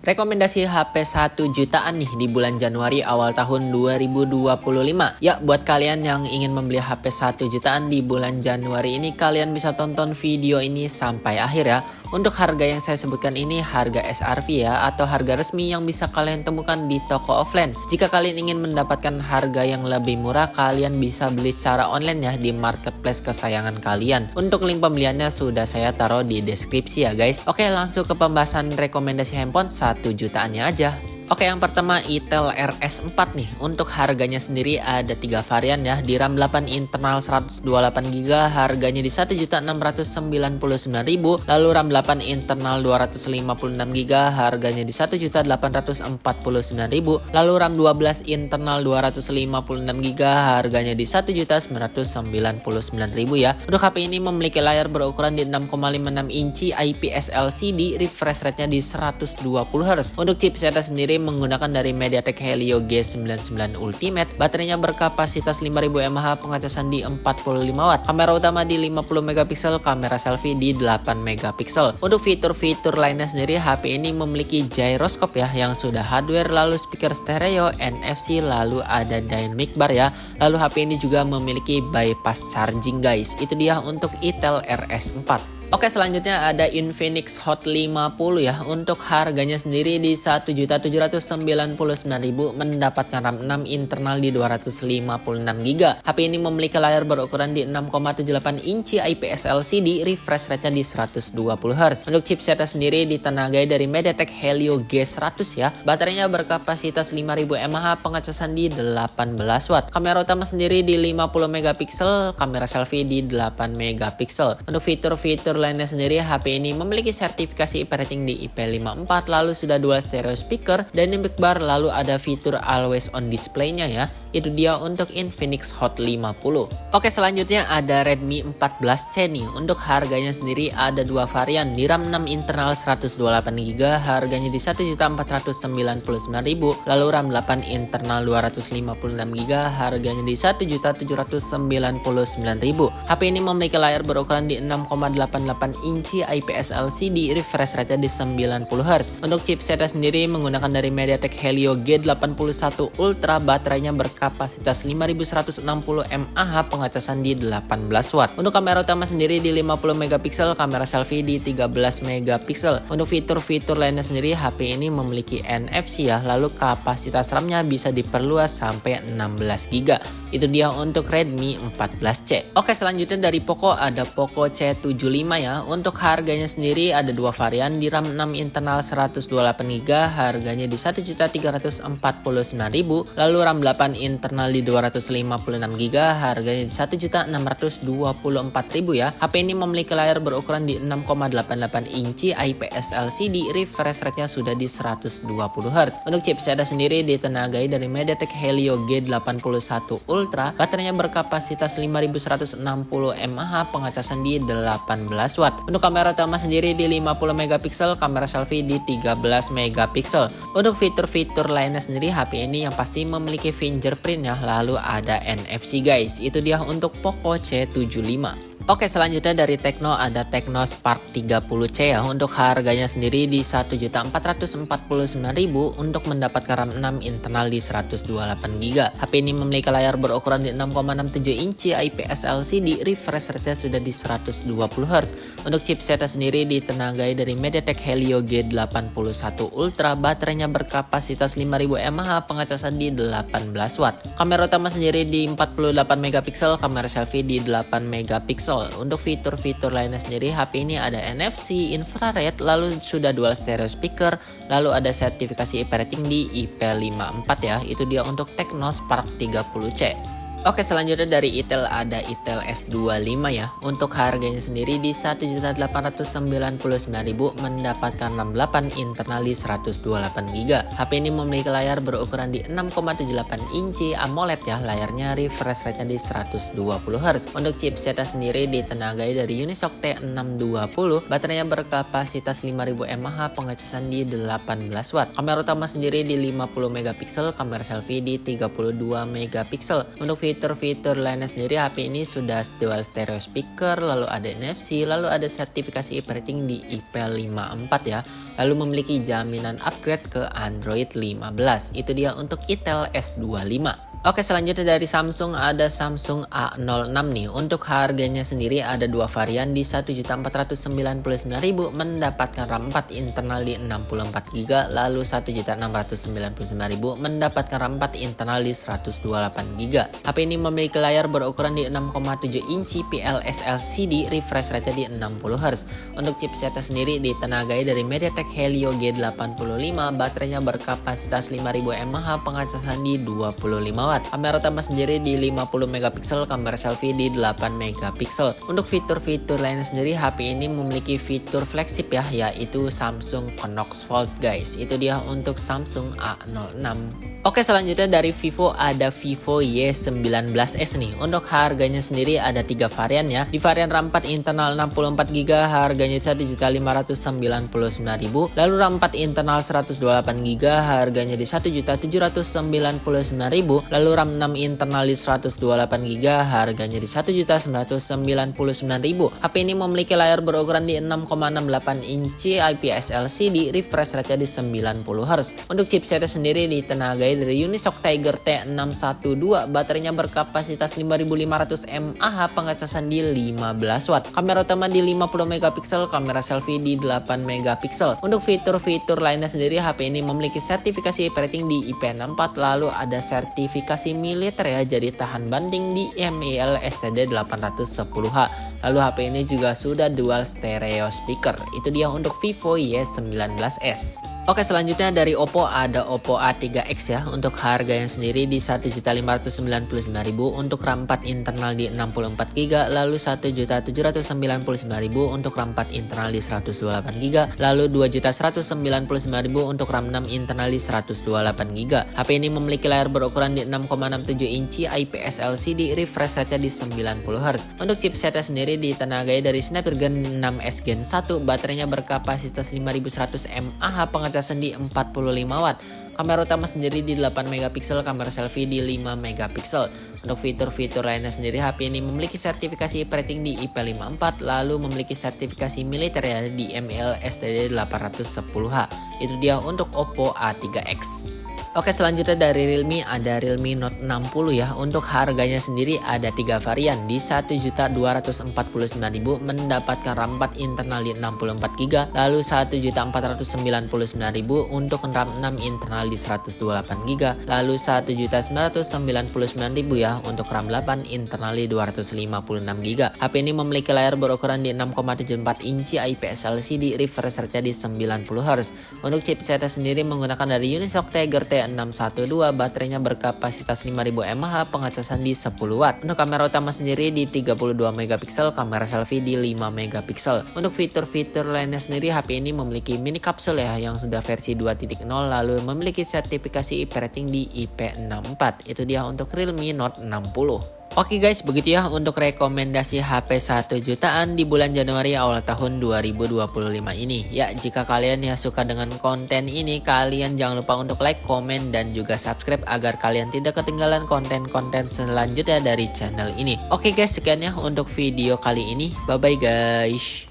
Rekomendasi HP 1 jutaan nih di bulan Januari awal tahun 2025. Ya, buat kalian yang ingin membeli HP 1 jutaan di bulan Januari ini, kalian bisa tonton video ini sampai akhir ya. Untuk harga yang saya sebutkan ini harga SRP ya, atau harga resmi yang bisa kalian temukan di toko offline. Jika kalian ingin mendapatkan harga yang lebih murah, kalian bisa beli secara online ya di marketplace kesayangan kalian. Untuk link pembeliannya sudah saya taruh di deskripsi ya guys. Oke, langsung ke pembahasan rekomendasi handphone 1 jutaannya aja. Oke, yang pertama Itel RS4 nih. Untuk harganya sendiri ada 3 varian ya. Di RAM 8 internal 128GB harganya di 1.699.000. Lalu RAM 8 internal 256GB harganya di 1.849.000. Lalu RAM 12 internal 256GB harganya di 1.999.000 ya. Untuk HP ini memiliki layar berukuran di 6,56 inci IPS LCD, refresh rate-nya di 120Hz. Untuk chipsetnya sendiri menggunakan dari MediaTek Helio G99 Ultimate, baterainya berkapasitas 5000 mAh, pengecasan di 45W, kamera utama di 50MP, kamera selfie di 8MP. Untuk fitur-fitur lainnya sendiri, HP ini memiliki gyroscope ya yang sudah hardware, lalu speaker stereo, NFC, lalu ada dynamic bar ya. Lalu HP ini juga memiliki bypass charging guys. Itu dia untuk Itel RS4. Oke, selanjutnya ada Infinix Hot 50 ya. Untuk harganya sendiri di 1.799.000, mendapatkan RAM 6 internal di 256GB. HP ini memiliki layar berukuran di 6,78 inci IPS LCD, refresh rate-nya di 120Hz. Untuk chipsetnya sendiri ditenagai dari MediaTek Helio G100 ya. Baterainya berkapasitas 5000 mAh, pengecasan di 18W. Kamera utama sendiri di 50MP, kamera selfie di 8MP. Untuk fitur-fitur lainnya sendiri, HP ini memiliki sertifikasi IP rating di IP54, lalu sudah dual stereo speaker, dynamic bar, lalu ada fitur always on display-nya ya. Itu dia untuk Infinix Hot 50. Oke, selanjutnya ada Redmi 14C nih. Untuk harganya sendiri ada 2 varian. Di RAM 6 internal 128GB harganya di 1.499.000. Lalu RAM 8 internal 256GB harganya di 1.799.000. HP ini memiliki layar berukuran di 6,88 inci IPS LCD, refresh rate-nya di 90Hz. Untuk chipsetnya sendiri menggunakan dari MediaTek Helio G81 Ultra, baterainya berkapasitas 5160 mAh, pengecasan di 18W. Untuk kamera utama sendiri di 50MP, kamera selfie di 13MP. Untuk fitur-fitur lainnya sendiri, HP ini memiliki NFC ya, lalu kapasitas RAM-nya bisa diperluas sampai 16GB. Itu dia untuk Redmi 14C. Oke, selanjutnya dari Poco ada Poco C75 ya. Untuk harganya sendiri ada 2 varian. Di RAM 6 internal 128GB harganya di 1.349.000. Lalu RAM 8 internal di 256GB harganya di 1.624.000 ya. HP ini memiliki layar berukuran di 6,88 inci IPS LCD, refresh rate-nya sudah di 120Hz. Untuk chipsetnya sendiri ditenagai dari MediaTek Helio G81 Ultra, baterainya berkapasitas 5160 mAh, pengecasan di 18W. Untuk kamera utama sendiri di 50MP, kamera selfie di 13MP. Untuk fitur-fitur lainnya sendiri, HP ini yang pasti memiliki fingerprint ya, lalu ada NFC guys. Itu dia untuk Poco C75. Oke, selanjutnya dari Tecno ada Tecno Spark 30C ya. Untuk harganya sendiri di 1.449.000 untuk mendapatkan RAM 6 internal di 128GB. HP ini memiliki layar berukuran di 6,67 inci IPS LCD, refresh rate-nya sudah di 120Hz. Untuk chipsetnya sendiri ditenagai dari MediaTek Helio G81 Ultra, baterainya berkapasitas 5000 mAh, pengecasan di 18W. Kamera utama sendiri di 48MP, kamera selfie di 8MP. Untuk fitur-fitur lainnya sendiri, HP ini ada NFC, infrared, lalu sudah dual stereo speaker, lalu ada sertifikasi IP rating di IP54 ya. Itu dia untuk Tecno Spark 30C. Oke, selanjutnya dari Itel ada Itel S25 ya. Untuk harganya sendiri di 1.899.000 mendapatkan RAM 8 internal di 128GB. HP ini memiliki layar berukuran di 6,78 inci AMOLED ya. Layarnya refresh rate-nya di 120Hz. Untuk chipsetnya sendiri ditenagai dari Unisoc T620. Baterainya berkapasitas 5000 mAh, pengecasan di 18W. Kamera utama sendiri di 50MP, kamera selfie di 32MP. Untuk fitur-fitur lainnya sendiri, HP ini sudah dual stereo speaker, lalu ada NFC, lalu ada sertifikasi operating di IP54 ya. Lalu memiliki jaminan upgrade ke Android 15. Itu dia untuk Itel S25. Oke, selanjutnya dari Samsung ada Samsung A06 nih. Untuk harganya sendiri ada dua varian di 1.499.000 mendapatkan RAM 4 internal di 64GB, lalu 1.699.000 mendapatkan RAM 4 internal di 128GB. HP ini memiliki layar berukuran di 6,7 inci PLS LCD, refresh rate di 60Hz. Untuk chipsetnya sendiri ditenagai dari MediaTek Helio G85, baterainya berkapasitas 5000 mAh, pengacasan di 25W. Kamera utama sendiri di 50 megapiksel, kamera selfie di 8 megapiksel. Untuk fitur-fitur lainnya sendiri, HP ini memiliki fitur flagship ya, yaitu Samsung Knox Fold guys. Itu dia untuk Samsung A06. Oke, selanjutnya dari Vivo ada Vivo Y19s nih. Untuk harganya sendiri ada 3 varian ya. Di varian RAM 4 internal 64GB harganya 1.599.000, lalu RAM 4 internal 128GB harganya di 1.799.000, lalu RAM 6 internal di 128GB harganya di 1.999.000. HP ini memiliki layar berukuran di 6,68 inci IPS LCD, refresh rate di 90Hz. Untuk chipsetnya sendiri ditenagai dari Unisoc Tiger T612, baterainya berkapasitas 5500 mAh, pengecasan di 15W. Kamera utama di 50 megapiksel, kamera selfie di 8 megapiksel. Untuk fitur-fitur lainnya sendiri, HP ini memiliki sertifikasi operating di IP64, lalu ada sertifikasi militer ya, jadi tahan banting di MIL STD 810H. Lalu HP ini juga sudah dual stereo speaker. Itu dia untuk Vivo Y19s. Oke, selanjutnya dari Oppo ada Oppo A3X ya. Untuk harganya sendiri di 1.599.000, untuk RAM 4 internal di 64GB, lalu 1.799.000 untuk RAM 4 internal di 128GB, lalu 2.199.000 untuk RAM 6 internal di 128GB. HP ini memiliki layar berukuran di 6,67 inci IPS LCD, refresh rate di 90Hz. Untuk chipsetnya sendiri ditenagai dari Snapdragon 6S Gen 1, baterainya berkapasitas 5100 mAh, pengecasan di 45W. Kamera utama sendiri di 8 megapiksel, kamera selfie di 5 megapiksel. Untuk fitur-fitur lainnya sendiri, HP ini memiliki sertifikasi operating di IP54, lalu memiliki sertifikasi militer ya di MIL STD 810H. Itu dia untuk Oppo A3X. Oke, selanjutnya dari Realme ada Realme Note 60 ya. Untuk harganya sendiri ada 3 varian di 1.249.000 mendapatkan RAM 4 internal di 64GB, lalu 1.499.000 untuk RAM 6 internal di 128GB, lalu 1.999.000 ya untuk RAM 8 internal di 256GB. HP ini memiliki layar berukuran di 6,74 inci IPS LCD, refresh rate di 90Hz. Untuk chipsetnya sendiri menggunakan dari Unisoc Tiger T612, baterainya berkapasitas 5000 mAh, pengecasan di 10W. Untuk kamera utama sendiri di 32 megapiksel, kamera selfie di 5 megapiksel. Untuk fitur-fitur lainnya sendiri, HP ini memiliki mini kapsul ya yang sudah versi 2.0, lalu memiliki sertifikasi operating di IP64. Itu dia untuk Realme Note 60. Oke guys, begitu ya untuk rekomendasi HP 1 jutaan di bulan Januari awal tahun 2025 ini. Ya, jika kalian ya suka dengan konten ini, kalian jangan lupa untuk like, komen, dan juga subscribe agar kalian tidak ketinggalan konten-konten selanjutnya dari channel ini. Oke guys, sekian ya untuk video kali ini. Bye bye guys.